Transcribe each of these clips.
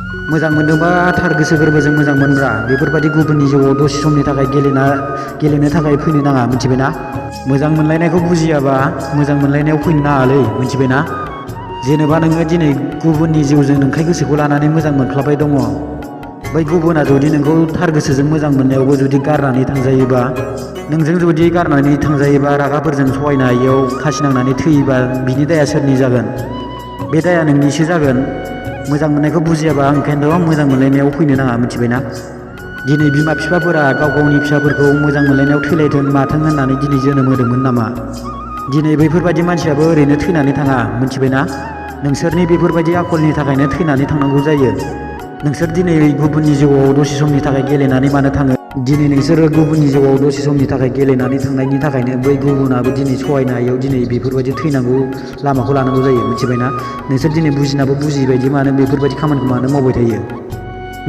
मोजां मोनदोंबा थार गोसो गोरबोजों मोजां मोनब्रा। बेफोरबायदि गुबुननि जिउआव दसे समनि थाखाय गेलेनो थाखाय फैनो नाङा, मिथिबायना? मोजां मोनलायनायखौ बुजियाबा मोजां मोनलायनायाव फैनो नाङालै, मिथिबायना? जेनेबा नोङो दिनै गुबुननि जिउजों नोंखाय गोसोखौ लानानै मोजां मोनख्लाबाय दङ। बै गुबुना जुदि नोंखौ थार गोसोजों मोजां मोननायावबो जुदि गारनानै थांजायोबा, नोंजों जुदि गारनानै थांजायोबा, रागाफोरजों सहायनो हायियाव खासि नांनानै थैयोबा, बिनि दाया सोरनि जागोन? बे दाया नोंनिसो जागोन। मोजां मोननायखौ बुजियाबा ओंखायनोथ' मोजां मोनलायनायाव फैनो नाङा, मिथिबायना? दिनै बिमा बिफाफोरा गाव गावनि फिसाफोरखौ मोजां मोनलायनायाव थैलायथों माथों होननानै दिनै जोनोम होदोंमोन नामा? दिनै बैफोरबायदि मानसियाबो ओरैनो थैनानै थाङा, मिथिबायना? नोंसोरनि बेफोरबायदि आखलनि थाखायनो थैनानै थांनांगौ जायो। नोंसोर दिनै गुबुननि जिउआव दसे समनि थाखाय गेलेनानै मानो थाङो? दिनै नोंसोरो गुबुननि जिउआव दसे समनि थाखाय गेलेनानै थांनायनि थाखायनो बै गुबुनाबो दिनै सहायनो हायियाव दिनै बेफोरबायदि थैनांगौ लामाखौ लानांगौ जायो, मिथिबायना? नोंसोर दिनै बुजिनाबो बुजियै बायदि मानो बेफोरबायदि खामानिखौ मानो मावबाय थायो?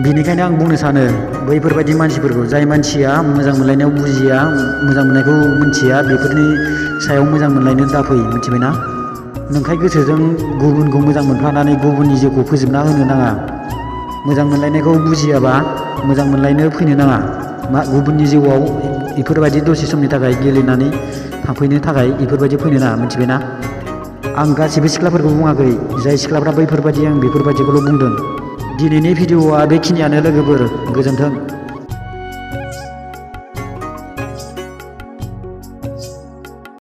बिनिखायनो आं बुंनो सानो बैफोरबायदि मानसिफोरखौ, जाय मानसिया मोजां मोनलायनायाव बुजिया, मोजां मोननायखौ मिथिया, बेफोरनि सायाव मोजां मोनलायनो दाफै, मिथिबायना? नोंखाय गोसोजों गुबुनखौ मोजां मोनफ्लानानै गुबुननि जिउखौ फोजोबना होनो नाङा। मोजां मोनलायनायखौ बुजियाबा मोजां मोनलायनो फैनो नाङा। गुबुननि जिउआव बेफोरबायदि दसे समनि थाखाय गेलेनानै थांफैनो थाखाय बेफोरबायदि फैनो नाङा, मिथिबायना? आं गासिबो सिख्लाफोरखौ बुङाखै, जाय सिख्लाफ्रा बैफोरबायदि आं बेफोरबायदिखौल' बुंदों। दिनैनि भिडिअ'आ बेखिनियानो लोगोफोर, गोजोन्थों।